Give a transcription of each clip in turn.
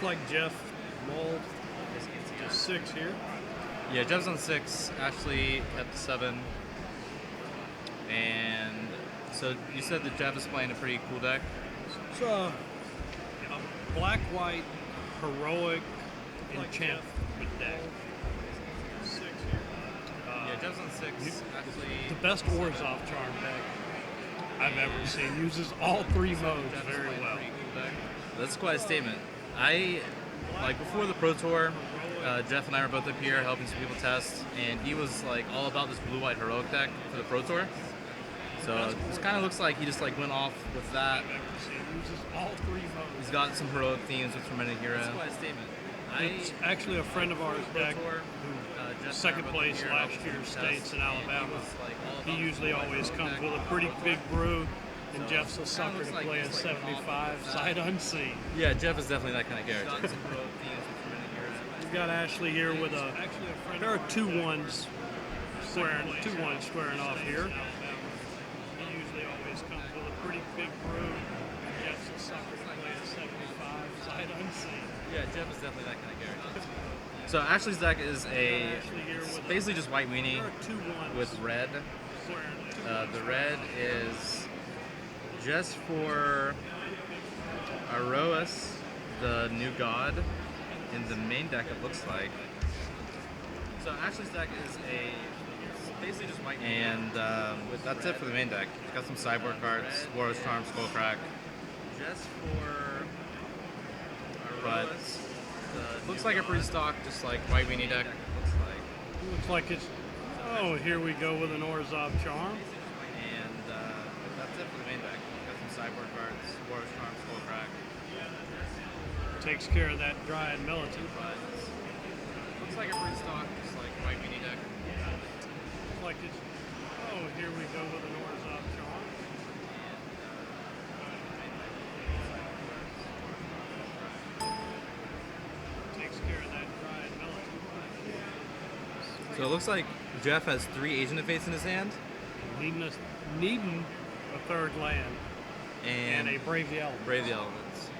look like Jeff Mold is 6 here. Yeah, Jeff's on 6, Ashley at the 7. And so you said that Jeff is playing a pretty cool deck? It's a black-white, heroic, enchant deck. 6 here. Yeah, Jeff's on 6, Ashley... The best Orzhov charm deck I've ever seen. Uses all 3 modes very well. That's quite a statement. Like before the Pro Tour, Jeff and I were both up here helping some people test, and he was like all about this blue-white heroic deck for the Pro Tour. So it kind of looks like he just like went off with that. He's got some heroic themes with Fermented Hero. That's quite a statement. It's actually a friend of ours deck who second place last year states in Alabama. He usually always comes with a pretty big brew, and Jeff's a sucker to play a 75 sight unseen. Yeah, Jeff is definitely that kind of character. We've got Ashley here with there are 2-1s squaring off here. He usually always comes with a pretty big brew. Jeff's a sucker to play a 75 sight unseen. Yeah, Jeff is definitely that kind of character. So Ashley's deck is basically just white weenie with red. The red is just for Aroas, the new god, in the main deck it looks like. So Ashley's deck is basically just white, and that's it for the main deck. It's got some sideboard cards, War's Charm, Skullcrack, just for Aroas. Looks like a pretty stock, just like white weenie deck. Looks like it's. Oh, here we go with an Orzhov charm. And that's it for the main deck. Got some sideboard cards, War's Charm, Skullcrack. Takes care of that Dryad Militant. But looks like a pretty stock, just like white weenie deck. Looks like it's. Oh, here we go with an Orzhov charm. Takes care of that Dryad Militant. So it looks like Jeff has 3 Agent of Fates in his hand. Needing a third land. And a Brave the Elements. Brave the Elements.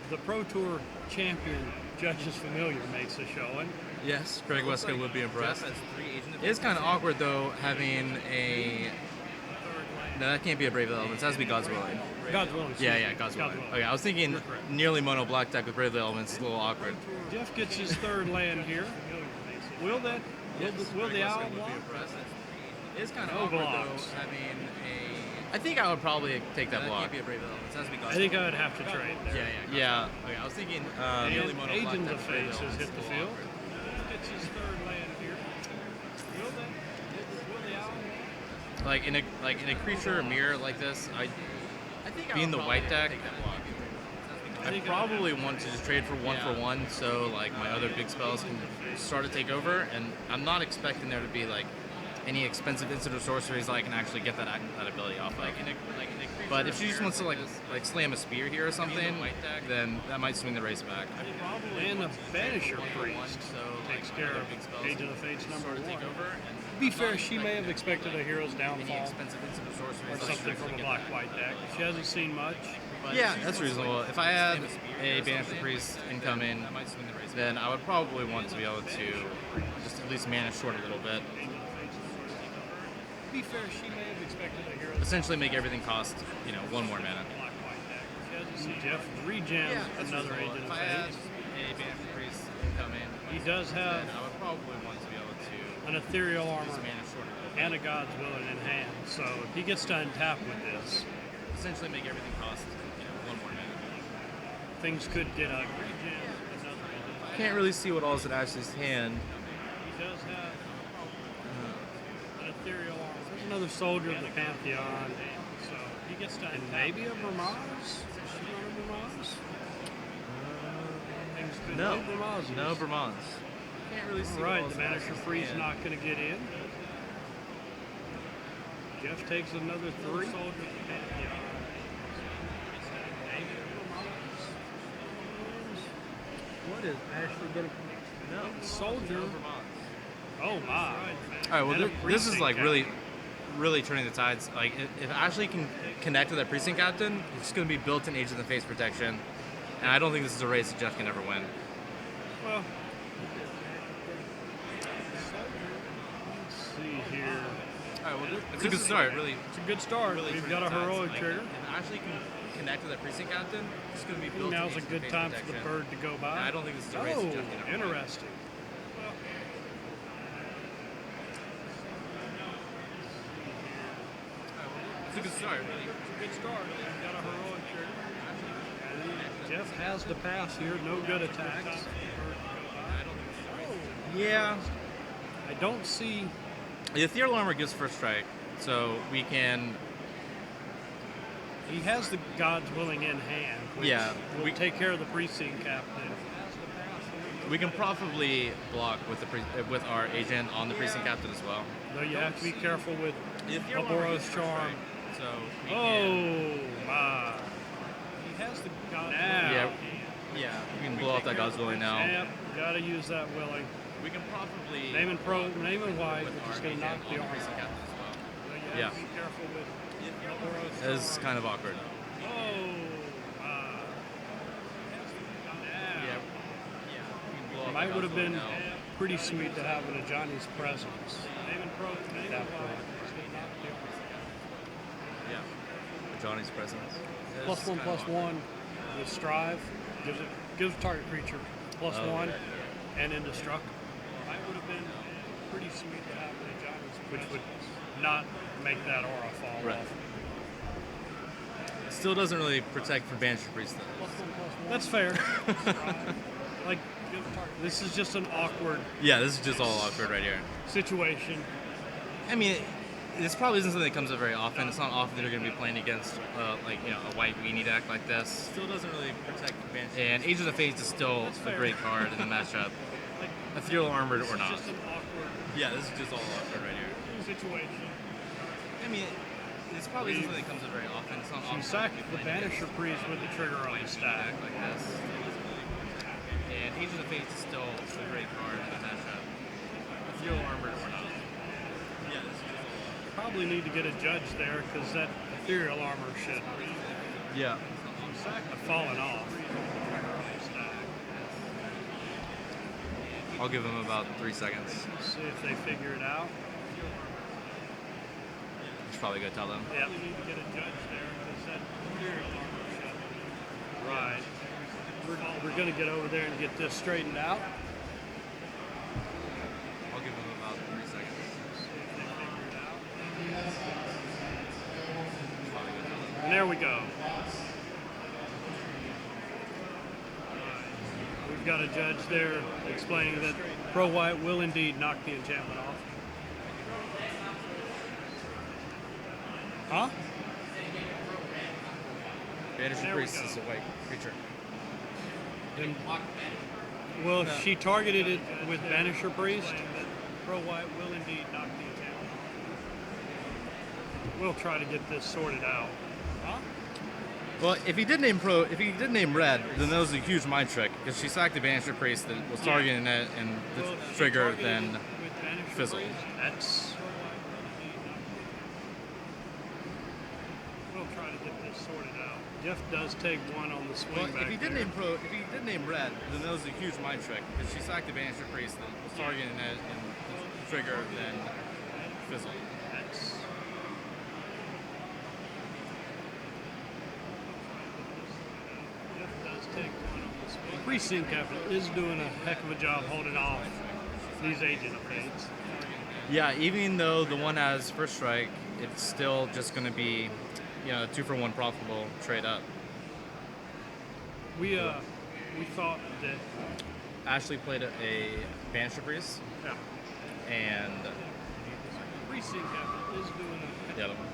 The Pro Tour champion, Judge's Familiar, makes a showing. Yes, Craig Westcott would be impressed. It is kind of awkward, though, having a... No, that can't be a Brave the Elements. It has to be God's Willing. God's Willing. Yeah, God's Willing. Okay, I was thinking nearly mono black deck with Brave the Elements is a little awkward. Jeff gets his third land here. Will the owl block? It is kind of awkward, though, having a... I think I would probably take that block. I think I would have to trade there. Yeah. Okay, I was thinking nearly mono black Agent deck of Fates has hit the field. Gets his third land here. Will the owl block? Like in a creature mirror like this, I think being the white deck, I probably want to just trade for 1-for-1, so like my other big spells can start to take over, and I'm not expecting there to be like any expensive instant or sorceries that I can actually get that ability off. But if she just wants to like slam a spear here or something, then that might swing the race back. And the Banisher Priest takes care of Agent of Fates number 1. To be fair, she may have expected a Hero's Downfall or something from a black-white deck. She hasn't seen much. Yeah, that's reasonable. If I had a Banisher Priest incoming, then I would probably want to be able to just at least mana short a little bit. To be fair, she may have expected a Hero's Essentially make everything cost, 1 more mana. Jeff rejams another Agent of Fates. A Banisher Priest incoming, He does have I would probably want to be able to an Ethereal Armor mana short a little bit. and a God's Willing in hand. So if he gets to untap with this, Essentially make everything cost, 1 more mana. things could get ugly. Can't really see what all's in Ashley's hand. He does have an Ethereal Armor. There's another Soldier of the Pantheon. So he gets to and maybe a Vermaz? No Vermaz. Can't really see. Right, the Banisher Free's not going to get in. Jeff takes another 3. What is Ashley going to... No, Soldier. Oh, my. All right, well, this is like really really turning the tides. Like if Ashley can connect with that precinct captain, it's going to be built-in Age of the Face protection, and I don't think this is a race that Jeff can ever win. Well, let's see here. All right, well, it's a good start. Really, It's a good start. really We've turning got a the tides. heroic Like, trigger. if Ashley can connect with that precinct captain, it's going to be built-in Now's Age a of the good Face time for the protection. bird to go by. And I don't think this is a race Oh, that Jeff can ever win. interesting. It's a good start. Really. It's a good start. We've got a heroic trigger. And Jeff has the pass here. No good attacks. Yeah. I don't see. The ethereal armor gives first strike, so we can. He has the God's willing in hand. Which Yeah, will take care of the precinct captain. We can profitably block with with our agent on the precinct captain as well. Though you have to be careful with The ethereal armor Oboro's gives first charm. strike, so we can. Oh my! He has the God. Yeah, yeah. We can blow off that God's willing now. Yep, gotta use that willing. We can profitably. Name and white, with which is our gonna agent knock on the the armor precinct off. captain as well. So you Yeah. have to be careful with Oboro's That is charm. kind of awkward. Oh my! Yeah. Yeah. We can blow off Might that would have God's been willing now. pretty sweet to have in a Johnny's presence at that point. Yeah. Johnny's presence. Plus It's one, kinda plus awkward. one with strive gives target creature plus Oh. one and indestructible. Might would have been pretty sweet to have in a Johnny's presence, which would not make that aura fall Right. off. Still doesn't really protect for Banshee Priest though. That's fair. Like this is just an awkward Yeah, this is just all awkward right here. situation. I mean, this probably isn't something that comes up very often. It's not often that you're going to be playing against, like, you know, a white weenie deck like this. Still doesn't really protect the Banshee. And Age of the Fates is still a great card in the matchup. Ethereal Armored or not. Just an awkward Yeah, this is just all awkward right here. situation. I mean, this probably isn't something that comes up very often. It's not She often sacked that the you're playing Banisher Priest with the trigger on the against a stack. deck like this. And Age of the Fates is still a great card in the matchup. Ethereal Armored or not. Yeah, this is just all awkward. Probably need to get a judge there because that ethereal armor should Yeah. have fallen off. I'll give him about 3 seconds. See if they figure it out. Should probably go tell them. Yeah. We need to get a judge there because that ethereal armor should. Right. We're going to get over there and get this straightened out. I'll give him about 3 seconds. See if they figure it out. And there we go. We've got a judge there explaining that Pro White will indeed knock the enchantment off. Huh? Banisher There we Priest go. is a white creature. Then, well, she targeted it with Banisher Priest. Pro White will indeed knock the enchantment off. We'll try to get this sorted out. Huh? Well, if he did name red, then that was a huge mind trick because she sacked the Banisher Priest that was targeting it, and the Well, she trigger targeted then it with Banisher fizzled. Priest. That's. We'll try to get this sorted out. Jeff does take one on the swing Well, back if he did there. name red, then that was a huge mind trick because she sacked the Banisher Priest that was targeting it, and the trigger then fizzled. That's. Jeff does take one on the swing. Precinct captain is doing a heck of a job holding off these agent fates. Yeah, even though the one has first strike, it's still just going to be, you know, a 2-for-1 profitable trade up. We thought that Ashley played a Banisher Priest, yeah, and precinct captain is doing a the other one.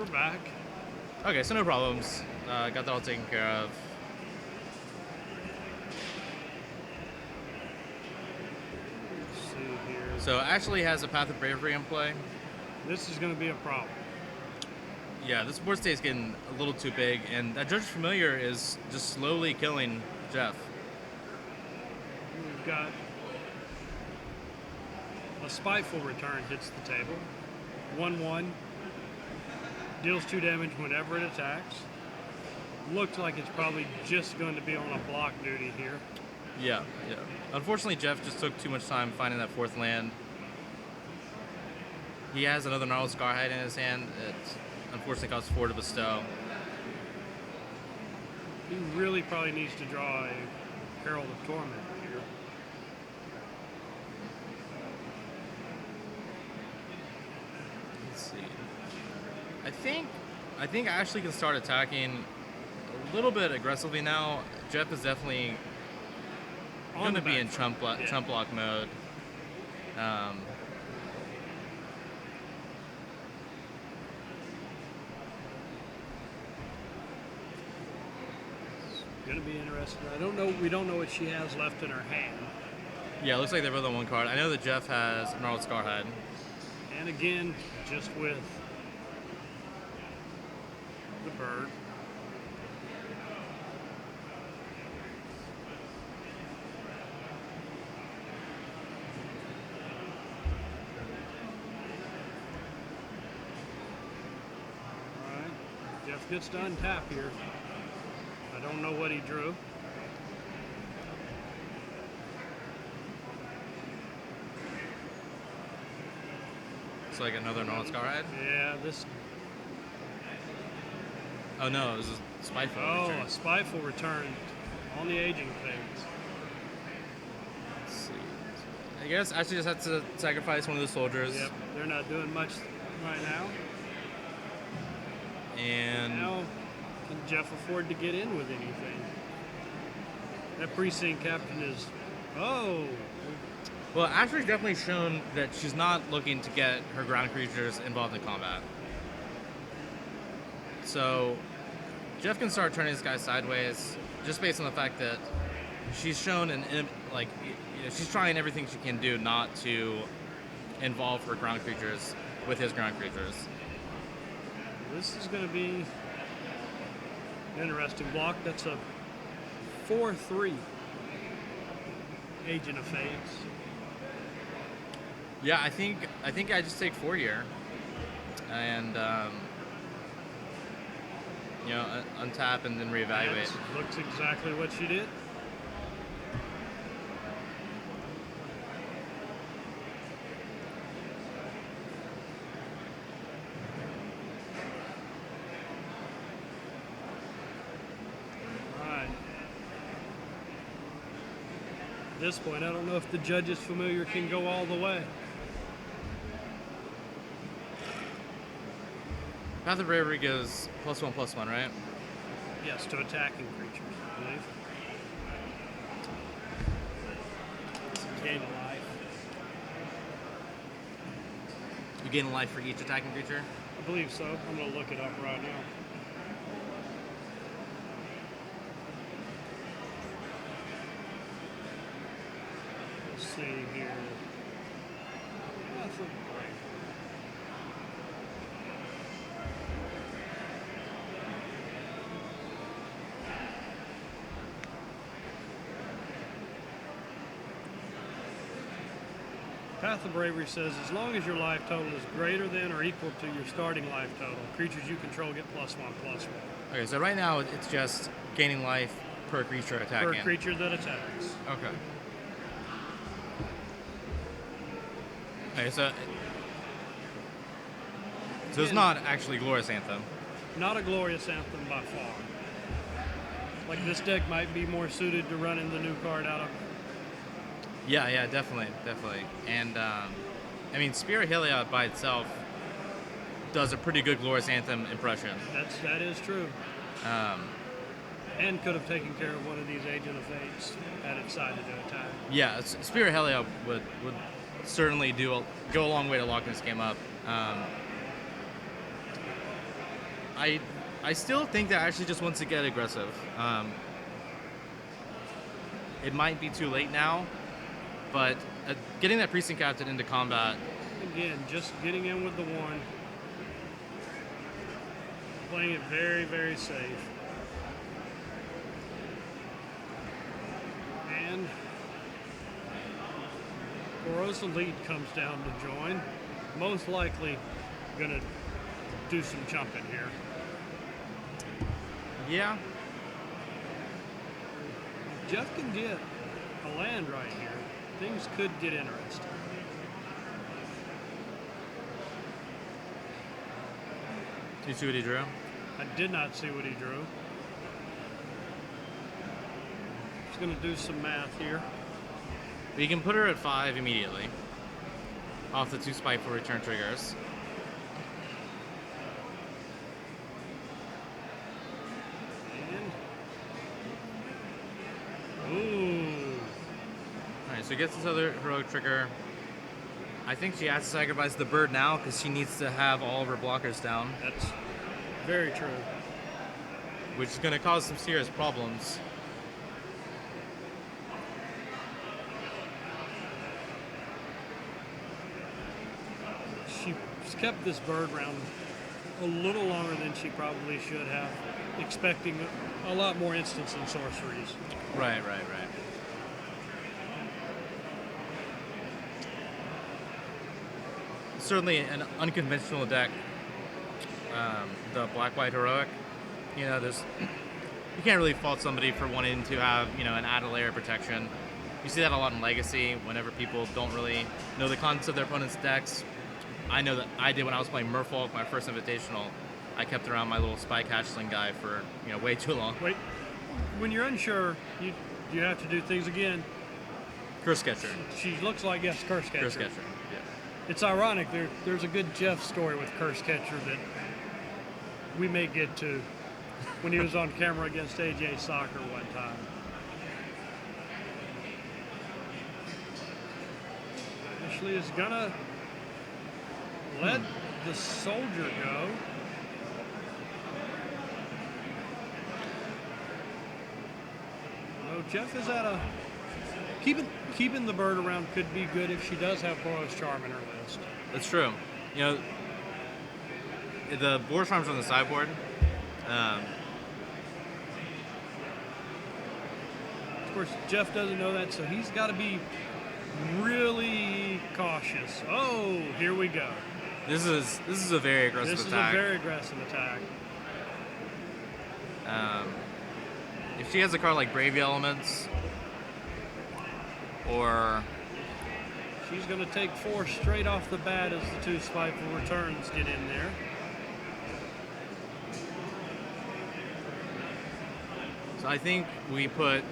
we're back. Okay, so no problems. Got that all taken care of. Let's see here. So Ashley has a Path of Bravery in play. This is going to be a problem. Yeah, this board state is getting a little too big, and that Judge's Familiar is just slowly killing Jeff. We've got a Spiteful Return hits the table. 1/1. Deals 2 damage whenever it attacks. Looks like it's probably just going to be on a block duty here. Yeah. Unfortunately, Jeff just took too much time finding that 4th land. He has another Gnarled Scarhide in his hand. It unfortunately costs 4 to bestow. He really probably needs to draw a Herald of Torment here. Let's see. I think Ashley can start attacking a little bit aggressively now. Jeff is definitely going to be in chump block mode. Going to be interesting. I don't know. We don't know what she has left in her hand. Yeah, it looks like they're both on 1 card. I know that Jeff has Gnarled Scarhide. And again, just with the bird. All right, Jeff gets to untap here. I don't know what he drew. It's like another Gnarled Scarhide. Yeah, this. Oh no, it was a Spiteful Return. A Spiteful Return on the aging phase. Let's see. I guess Ashley just had to sacrifice one of the soldiers. Yep, they're not doing much right now. And Now, can Jeff afford to get in with anything? That precinct captain is. Oh! well, Ashley's definitely shown that she's not looking to get her ground creatures involved in combat. So Jeff can start turning this guy sideways just based on the fact that she's shown she's trying everything she can do not to involve her ground creatures with his ground creatures. This is going to be an interesting block. That's a 4/3 Agent of Fates. Yeah, I think I just take 4 here, and untap and then reevaluate. That looks exactly what she did. At this point, I don't know if the Judge's Familiar can go all the way. Path of Bravery goes +1/+1, right? Yes, to attacking creatures, I believe. Gain a life. You gain a life for each attacking creature? I believe so. I'm going to look it up right now. Let's see here. That's a break. Path of Bravery says, as long as your life total is greater than or equal to your starting life total, creatures you control get +1/+1. Okay, so right now it's just gaining life per creature attacking. Per creature that attacks. Okay. Okay, so it's not actually Glorious Anthem. Not a Glorious Anthem by far. Like, this deck might be more suited to running the new card out of. Yeah, definitely. And Spirit Heliod by itself does a pretty good Glorious Anthem impression. That is true. And could have taken care of one of these Agent of Fates had it decided to attack. Yeah, Spirit Heliod would certainly go a long way to locking this game up. I still think that Ashley just wants to get aggressive. It might be too late now, but getting that precinct captain into combat. Again, just getting in with the one. Playing it very, very safe. And Rosa Lead comes down to join. Most likely gonna do some jumping here. Yeah. If Jeff can get a land right here, things could get interesting. Do you see what he drew? I did not see what he drew. Just gonna do some math here. We can put her at 5 immediately off the 2 spiteful return triggers. Ooh. Alright, so he gets this other heroic trigger. I think she has to sacrifice the bird now because she needs to have all of her blockers down. That's very true. Which is going to cause some serious problems. She's kept this bird round a little longer than she probably should have, expecting a lot more instants and sorceries. Right. Certainly an unconventional deck, the black-white heroic. You know, you can't really fault somebody for wanting to have, you know, an added layer of protection. You see that a lot in Legacy whenever people don't really know the contents of their opponent's decks. I know that I did when I was playing Merfolk, my first invitational. I kept around my little spike hatchling guy for, you know, way too long. Wait, when you're unsure, you have to do things again. Curse Catcher. She looks like, yes, Curse Catcher. Curse Catcher, yeah. It's ironic, there's a good Jeff story with Curse Catcher that we may get to when he was on camera against AJ Soccer one time. Ashley is gonna let the soldier go. No, Jeff is at a... Keeping the bird around could be good if she does have Boros Charm in her list. That's true. You know, the Boros Charm's on the sideboard. Of course, Jeff doesn't know that, so he's got to be really cautious. Oh, here we go. This is a very aggressive attack. This is a very aggressive attack. If she has a card like Brave Elements, or she's going to take 4 straight off the bat as the 2 spiteful returns get in there. So I think we put,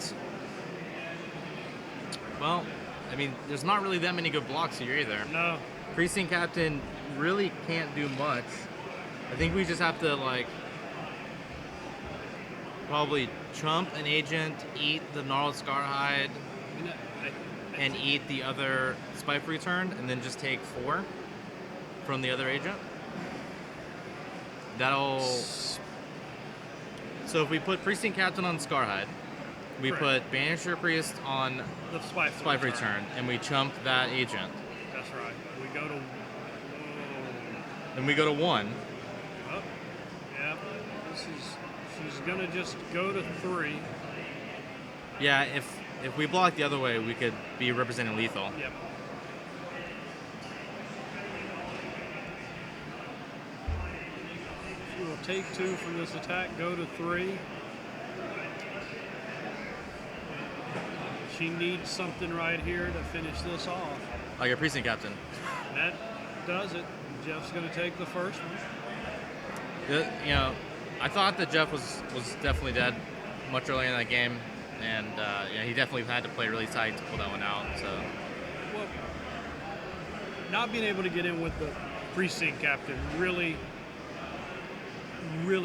well, I mean, there's not really that many good blocks here either. No. Precinct Captain really can't do much. I think we just have to, like, probably chump an agent, eat the Gnarled Scarhide, and eat the other spiteful return, and then just take 4 from the other agent. That'll... So if we put Precinct Captain on Scarhide, we put Banisher Priest on the spiteful return, and we chump that agent. That's right. We go to... Then we go to 1. Oh, yeah. She's going to just go to 3. Yeah, if we block the other way, we could be representing lethal. Yep. She will take 2 from this attack, go to 3. She needs something right here to finish this off. Like a Precinct Captain. And that does it. Jeff's going to take the first one. You know, I thought that Jeff was definitely dead much earlier in that game. And yeah, he definitely had to play really tight to pull that one out. So, well, not being able to get in with the Precinct Captain really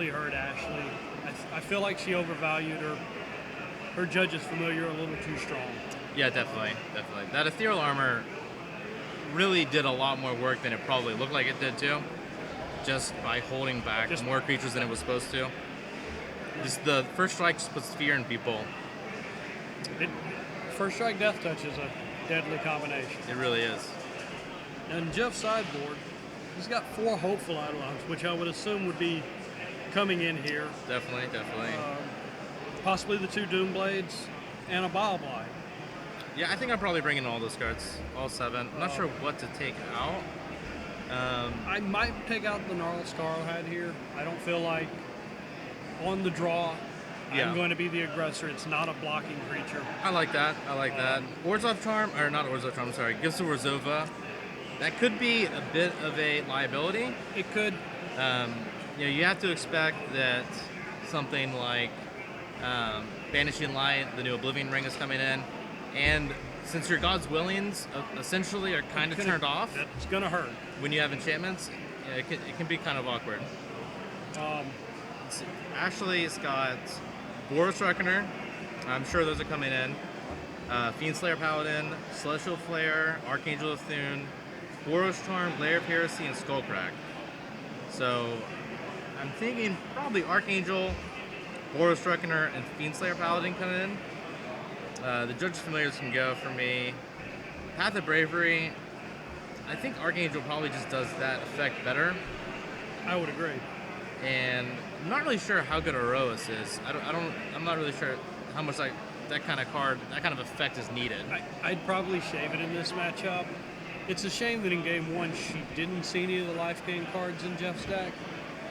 hurt Ashley. I feel like she overvalued her Judge's Familiar a little too strong. Yeah, definitely. That Ethereal Armor really did a lot more work than it probably looked like it did too. just by holding back more creatures than it was supposed to. The first strike just puts fear in people. First strike death touch is a deadly combination. It really is. And Jeff's sideboard, he's got 4 Hopeful Eidolons, which I would assume would be coming in here. Definitely. Possibly the 2 Doomblades and a Bile Blight. Yeah, I think I'm probably bringing all those cards, all 7. I'm not sure what to take out. I might take out the Gnarl Scarlhead here. I don't feel like on the draw I'm going to be the aggressor. It's not a blocking creature. I like that. Orzhov Charm, or not Orzhov Charm, sorry, Gifts of Orzhova. That could be a bit of a liability. It could. You have to expect that something like Banishing Light, the new Oblivion Ring is coming in, and since your God's Willings essentially are kind of turned off, that's going to hurt. When you have enchantments, it can be kind of awkward. Ashley's got Boros Reckoner. I'm sure those are coming in. Fiendslayer Paladin, Celestial Flare, Archangel of Thune, Boros Charm, Lair of Heresy, and Skullcrack. So I'm thinking probably Archangel, Boros Reckoner, and Fiendslayer Paladin coming in. The Judge's Familiars can go for me. Path of Bravery, I think Archangel probably just does that effect better. I would agree. And I'm not really sure how good Erois is. I'm not really sure how much that kind of card, that kind of effect is needed. I'd probably shave it in this matchup. It's a shame that in game 1 she didn't see any of the life gain cards in Jeff's deck,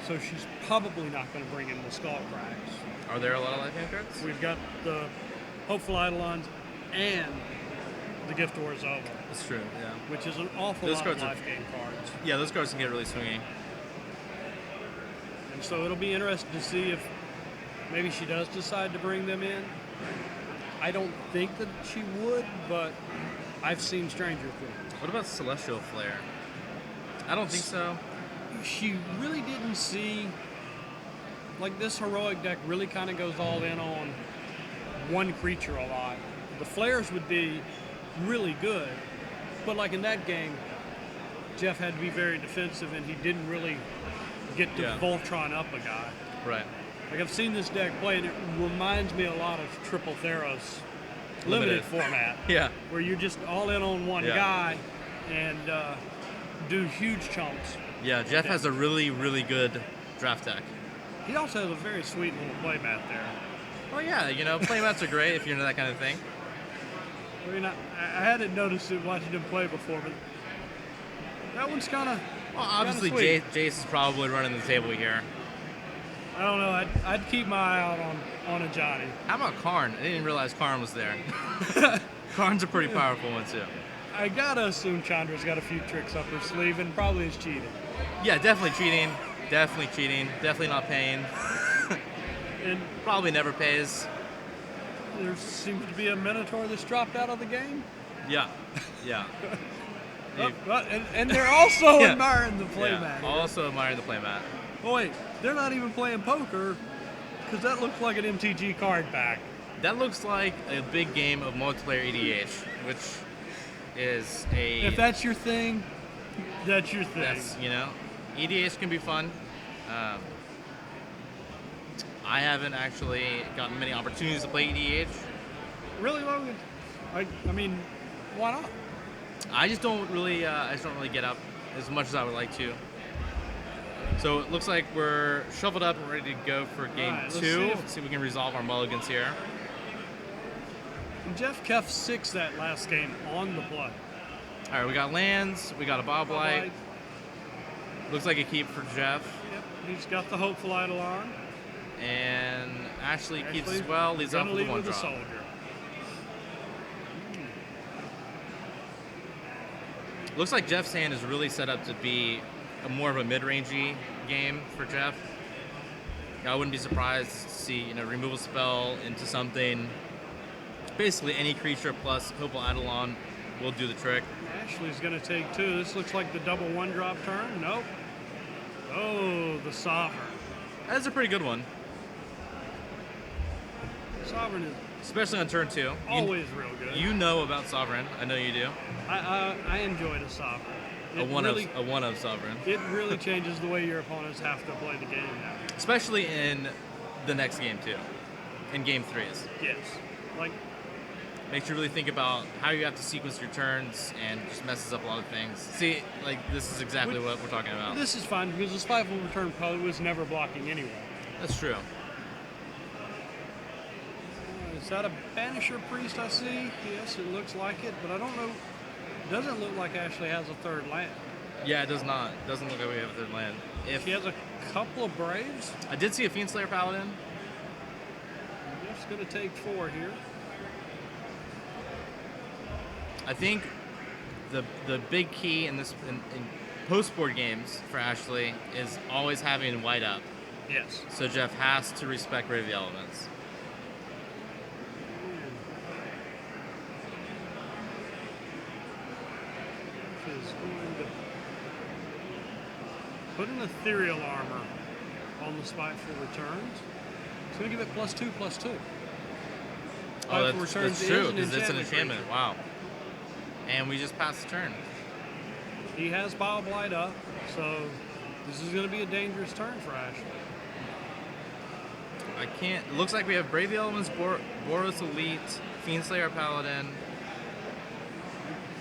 so she's probably not going to bring in the Skullcracks. Are there a lot of life gain cards? We've got the Hopeful Eidolons and the Gift of Orzhova. That's true, yeah. Which is an awful lot of life gain cards. Yeah, those cards can get really swingy. And so it'll be interesting to see if maybe she does decide to bring them in. I don't think that she would, but I've seen stranger things. What about Celestial Flare? I don't think so. She really didn't see... Like, this heroic deck really kind of goes all in on one creature a lot. The flares would be really good, but like in that game, Jeff had to be very defensive and he didn't really get to Voltron up a guy. Right. Like, I've seen this deck play and it reminds me a lot of Triple Theros limited format. Yeah. Where you're just all in on one guy and do huge chunks. Yeah, Jeff has a really, really good draft deck. He also has a very sweet little playmat there. Oh yeah, playmats are great if you're into that kind of thing. I mean, I hadn't noticed it watching him play before, but that one's kind of... Well, obviously Jace is probably running the table here. I don't know. I'd keep my eye out on a Johnny. How about Karn? I didn't realize Karn was there. Karn's a pretty powerful one too. I gotta assume Chandra's got a few tricks up her sleeve and probably is cheating. Yeah, definitely cheating. Definitely cheating. Definitely not paying. And probably never pays. There seems to be a Minotaur that's dropped out of the game. Yeah. And they're also admiring the playmat. Yeah, also admiring the playmat. Oh wait, they're not even playing poker because that looks like an MTG card back. That looks like a big game of multiplayer EDH, which is a... If that's your thing, that's your thing. That's, EDH can be fun. I haven't actually gotten many opportunities to play EDH. Really, Logan? I mean, why not? I just don't really get up as much as I would like to. So it looks like we're shoveled up and ready to go for game 2. Let's see if we can resolve our mulligans here. And Jeff Keff 6 that last game on the play. All right, we got lands, we got a Bob Light. Looks like a keep for Jeff. Yep, he's got the Hopeful Eidolon. And Ashley keeps as well, leads off with the one drop. Soldier. Looks like Jeff's hand is really set up to be more of a mid-rangey game for Jeff. I wouldn't be surprised to see removal spell into something. Basically any creature plus Hopeful Eidolon will do the trick. Ashley's going to take 2. This looks like the double 1-drop turn. Nope. Oh, the Sovereign. That's a pretty good one. Sovereign is especially on turn 2. Always real good. You know about Sovereign. I know you do. I enjoy the Sovereign. A one of sovereign. It really changes the way your opponents have to play the game now. Especially in the next game too, in game 3s. Yes, like makes you really think about how you have to sequence your turns and just messes up a lot of things. See, like this is exactly what we're talking about. This is fine because the spiteful return probably was never blocking anyway. That's true. Is that a Banisher Priest I see? Yes, it looks like it, but I don't know. It doesn't look like Ashley has a third land. Yeah, it does not. It doesn't look like we have a third land. She has a couple of Braves. I did see a Fiendslayer Paladin. Jeff's going to take 4 here. I think the big key in post-board games for Ashley is always having white up. Yes. So Jeff has to respect Brave the Elements. Is going to put an ethereal armor on the spiteful returns. It's going to give it +2/+2. Oh, that's true, because it's an enchantment. Wow. And we just passed the turn. He has Bile Blight up, so this is going to be a dangerous turn for Ashley. I can't. It looks like we have Brave the Elements, Boros Elite, Fiendslayer Paladin.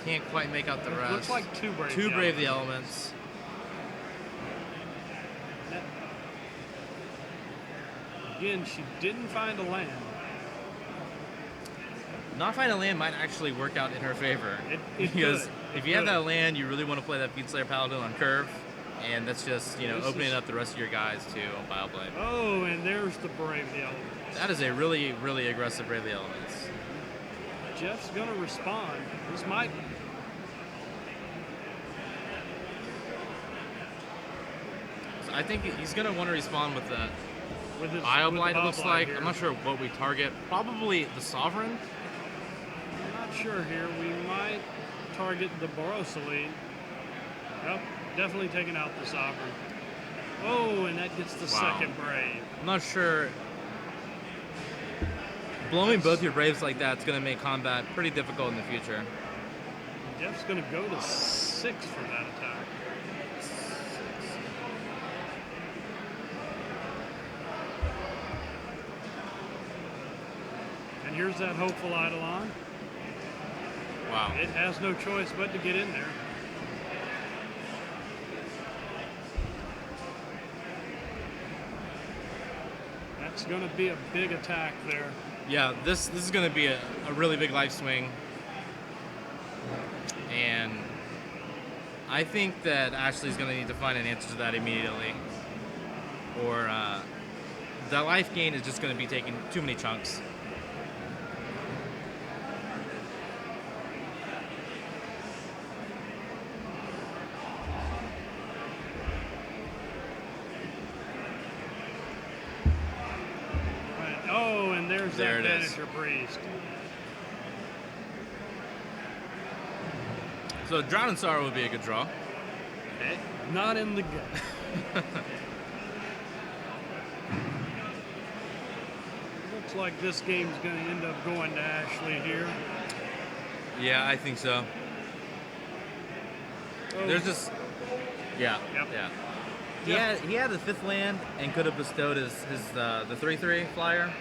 Can't quite make out the rest. Looks like 2 Brave. Two Brave the Elements. Again, she didn't find a land. Not finding a land might actually work out in her favor. Because if you have that land, you really want to play that Fiendslayer Paladin on curve, and that's just opening up the rest of your guys to Bile Blight. Oh, and there's the Brave the Elements. That is a really, really aggressive Brave the Elements. Jeff's going to respond. This might. So I think he's going to want to respond with that. With his Bile Blight, it looks like. Here. I'm not sure what we target. Probably the Sovereign. I'm not sure here. We might target the Boros Elite. Yep, definitely taking out the Sovereign. Oh, and that gets the second Brave. I'm not sure. Blowing both your Braves like that is going to make combat pretty difficult in the future. Jeff's going to go to 6 for that attack. And here's that Hopeful Eidolon. Wow. It has no choice but to get in there. That's going to be a big attack there. Yeah, this is going to be a really big life swing. And I think that Ashley's going to need to find an answer to that immediately. Or that life gain is just going to be taking too many chunks. Oh, and there's there that it is. Banisher Priest. So Drown in Sorrow would be a good draw. Okay. Not in the gut. Looks like this game's going to end up going to Ashley here. Yeah, I think so. Oh. There's just, yeah, Yep. yeah. He had the 5th land and could have bestowed the 3/3 flyer.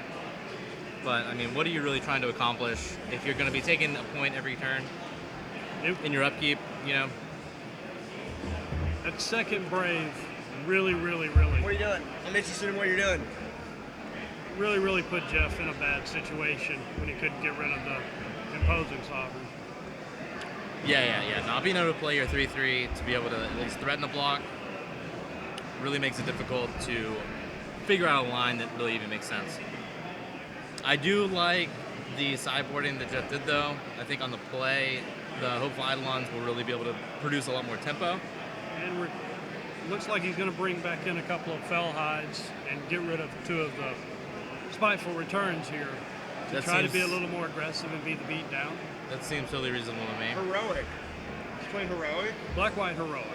But I mean, what are you really trying to accomplish if you're going to be taking a point every turn in your upkeep? That second Brave really. What are you doing? I'm interested in what you're doing. Really put Jeff in a bad situation when he couldn't get rid of the imposing Sovereign. Yeah. Not being able to play your 3/3 to be able to at least threaten a block really makes it difficult to figure out a line that really even makes sense. I do like the sideboarding that Jeff did, though. I think on the play, the Hopeful Eidolons will really be able to produce a lot more tempo. And looks like he's going to bring back in a couple of Fell Hides and get rid of 2 of the Spiteful Returns here to try to be a little more aggressive and be the beat down. That seems totally reasonable to me. Heroic. He's playing Heroic? Black-White Heroic.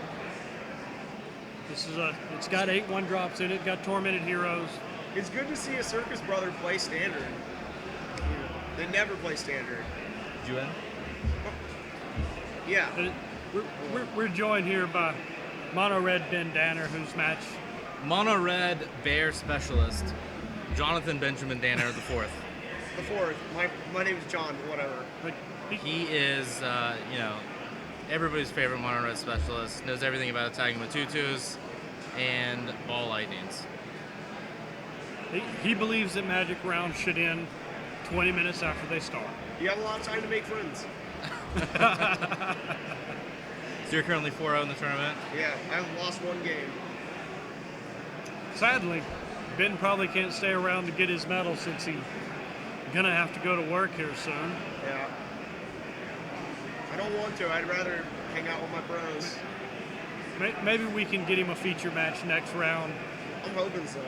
This is it's got 8 1-drops in it, got Tormented Heroes. It's good to see a Sirkis brother play Standard. They never play Standard. Did you win? Yeah. We're joined here by Mono Red Ben Danner, whose match. Mono Red Bear Specialist, Jonathan Benjamin Danner the fourth. The fourth. My name is John. Whatever. He is, everybody's favorite Mono Red Specialist. Knows everything about attacking with tutus and ball lightnings. He believes that Magic rounds should end 20 minutes after they start. You have a lot of time to make friends. So you're currently 4-0 in the tournament? Yeah, I've lost one game. Sadly, Ben probably can't stay around to get his medal since he's gonna have to go to work here soon. Yeah. I don't want to. I'd rather hang out with my bros. Maybe we can get him a feature match next round. I'm hoping so.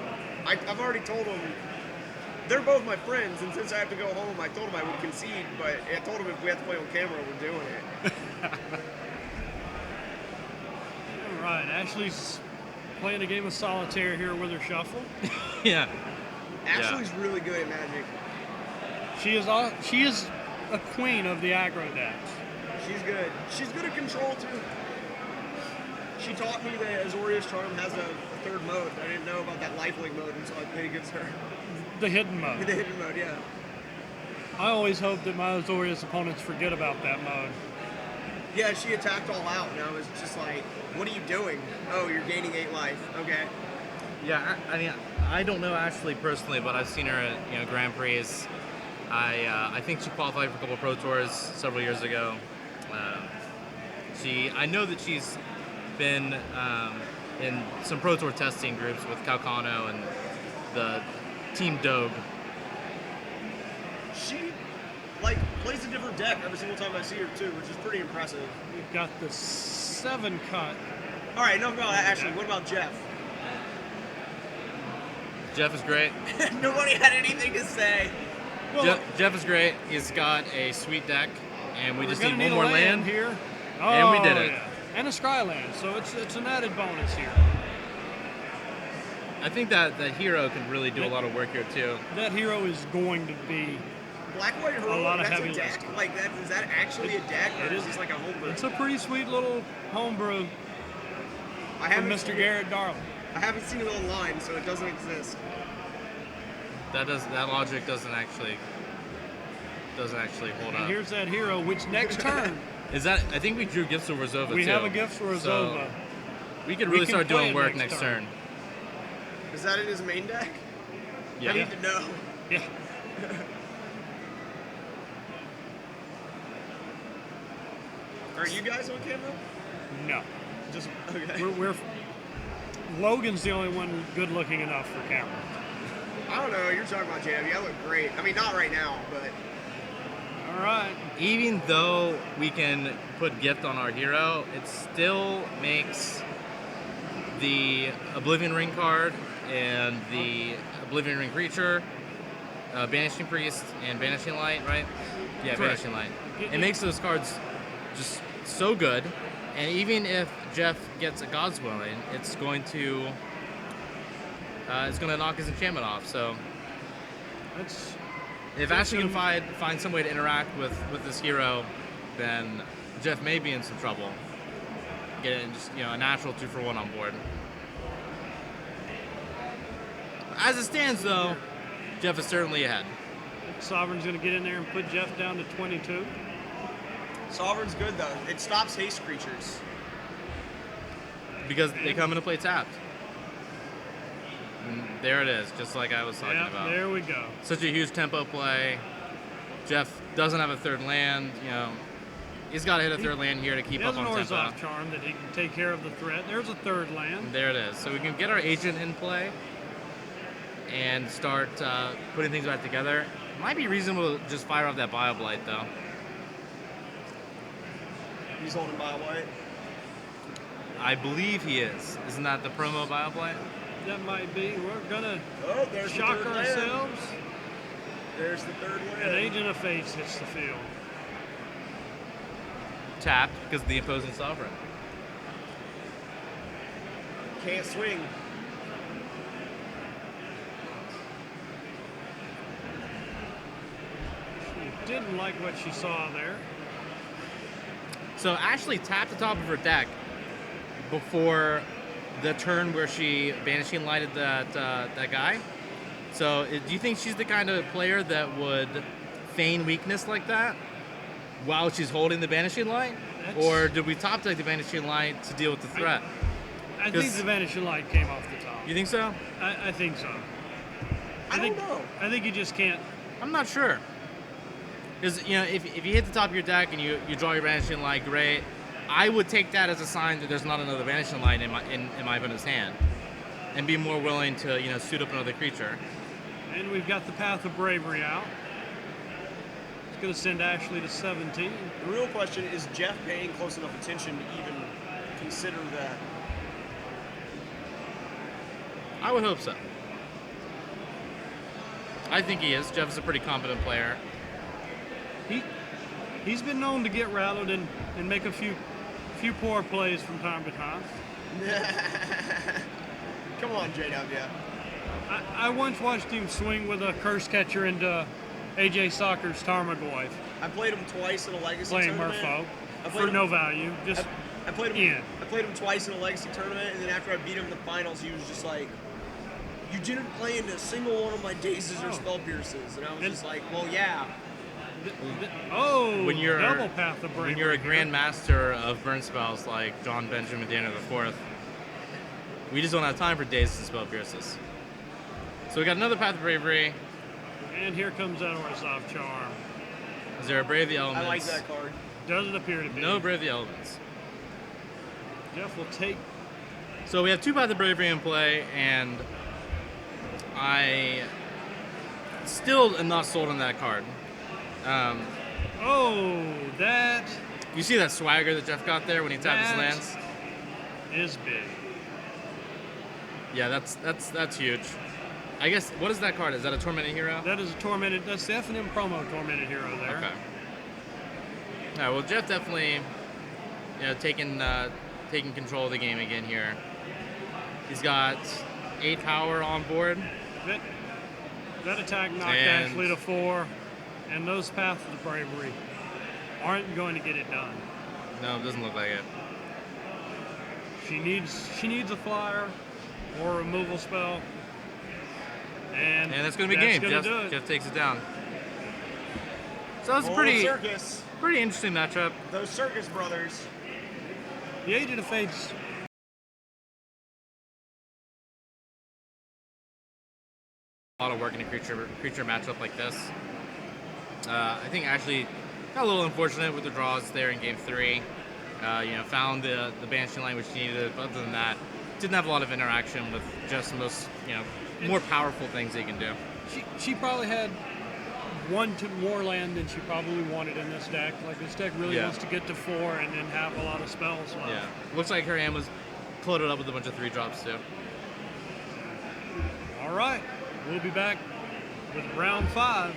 I've already told them. They're both my friends, and since I have to go home, I told them I would concede, but I told them if we have to play on camera, we're doing it. All right, Ashley's playing a game of solitaire here with her shuffle. Yeah. Ashley's really good at Magic. She is a queen of the aggro decks. She's good. She's good at control, too. She taught me that Azorius Charm has a third mode. I didn't know about that lifelink mode until I played against her. The hidden mode. The hidden mode, yeah. I always hope that my Azorius opponents forget about that mode. Yeah, she attacked all out, and I was just like, what are you doing? Oh, you're gaining 8 life. Okay. Yeah, I mean, I don't know Ashley personally, but I've seen her at Grand Prix. I think she qualified for a couple Pro Tours several years ago. I know that she's been in some Pro Tour testing groups with Calcano and the Team Dogue. She, plays a different deck every single time I see her, too, which is pretty impressive. We've got the 7 cut. All right, no, actually, what about Jeff? Jeff is great. Nobody had anything to say. Well, Jeff is great. He's got a sweet deck, and we just gonna need one more land here. and we did it. Yeah. And a Skyland, so it's an added bonus here. I think that hero can really do a lot of work here too. That hero is going to be Black-White Heroic, lot of that's heavy a deck? lifting. Is that actually a deck, or it is is. this like a homebrew? It's a pretty sweet little homebrew I from haven't Mr. seen Garrett Darling. I haven't seen it online, so it doesn't exist. That logic doesn't actually hold And up. here's that hero, which next turn Is that? I think we drew gifts for Rizova we too. have a gift for So Azova. we could We really can start play doing it work next next turn. turn. Is that in his main deck? Yeah. I need to know. Yeah. Are you guys on camera? No. Just okay. We're Logan's the only one good looking enough for camera. I don't know. You're talking about JW. I look great. I mean, not right now, but All right. Even though we can put gift on our hero, it still makes the Oblivion Ring card and the Oblivion Ring creature, Banishing Priest and Banishing Light, right? Yeah, Correct. Banishing Light. It makes those cards just so good. And even if Jeff gets a God's Willing, it's going to knock his enchantment off. So That's if Ashley can find some way to interact with this hero, then Jeff may be in some trouble. Getting just a natural 2-for-1 on board. As it stands, though, Jeff is certainly ahead. Sovereign's going to get in there and put Jeff down to 22. Sovereign's good though. It stops haste creatures. Because they come into play tapped. And there it is, just like I was talking Yeah, about. there we go. Such a huge tempo play. Jeff doesn't have a third land. He's got to hit a third land here to keep He has up an on tempo. Orzhov charm that he can take care of the threat. There's a third land. There it is. So we can get our agent in play and start putting things back together. Might be reasonable to just fire off that Bio Blight, though. He's holding by white. I believe he is. Isn't that the promo Bio Blight? That might be. We're going to Oh, there's shock the third land. ourselves. There's the third land. An Agent of Fates hits the field. Tapped because of the opposing sovereign. Can't swing. She didn't like what she saw there. So Ashley tapped the top of her deck before the turn where she Banishing Lighted that guy. So do you think she's the kind of player that would feign weakness like that while she's holding the Banishing Light? Or did we top deck the Banishing Light to deal with the threat? I think the Vanishing Light came off the top. You think so? I think so. I don't know. I think you just can't. I'm not sure. Because, you know, if you hit the top of your deck and you draw your Vanishing Light, great. I would take that as a sign that there's not another Vanishing Light in my opponent's hand, and be more willing to, you know, suit up another creature. And we've got the Path of Bravery out. It's going to send Ashley to 17. The real question is Jeff paying close enough attention to even consider that? I would hope so. I think he is. Jeff is a pretty competent player. He's been known to get rattled and make a few poor plays from time to time. Come on, JW. I once watched him swing with a curse catcher into AJ Soccer's Tarmogoyf. I played him twice in a Legacy Playing tournament. Murpho for no value. Just I played him twice in a Legacy tournament, and then after I beat him in the finals, he was just like, "You didn't play into a single one of my dazes or spell pierces," and I was just like, "Well, yeah." When you're double Path of Bravery. When you're a grandmaster of burn spells like John Benjamin Daniel IV, we just don't have time for dazes and spell pierces. So we got another Path of Bravery. And here comes that Orzhov Charm. Is there a Brave the Elements? I like that card. Doesn't appear to be. No Brave the Elements. Jeff will take. So we have two Path of Bravery in play, and I still am not sold on that card. That You see that swagger that Jeff got there when he tapped his lands? is big. Yeah, that's huge. I guess, what is that card? Is that a Tormented Hero? That is a Tormented. That's the F&M promo Tormented Hero there. Okay. All right, well, Jeff definitely, you know, taking control of the game again here. He's got 8 power on board. That attack knocked And- Ashley to 4, and those Paths of Bravery aren't going to get it done. No, it doesn't look like it. She needs a flyer or a removal spell. And that's going to be game. gonna do it. Jeff takes it down. So that's a Sirkis. pretty interesting matchup. Those Sirkis brothers. The Agent of Fate's A lot of work in a creature matchup like this. I think Ashley got a little unfortunate with the draws there in Game 3. You know, found the Banishing Line which she needed, but other than that, didn't have a lot of interaction with just most, you know, more powerful things they can do. she probably had one more land than she probably wanted in this deck. Like, this deck really wants to get to 4 and then have a lot of spells left. Yeah, looks like her hand was floated up with a bunch of 3-drops too. All right, we'll be back with round 5.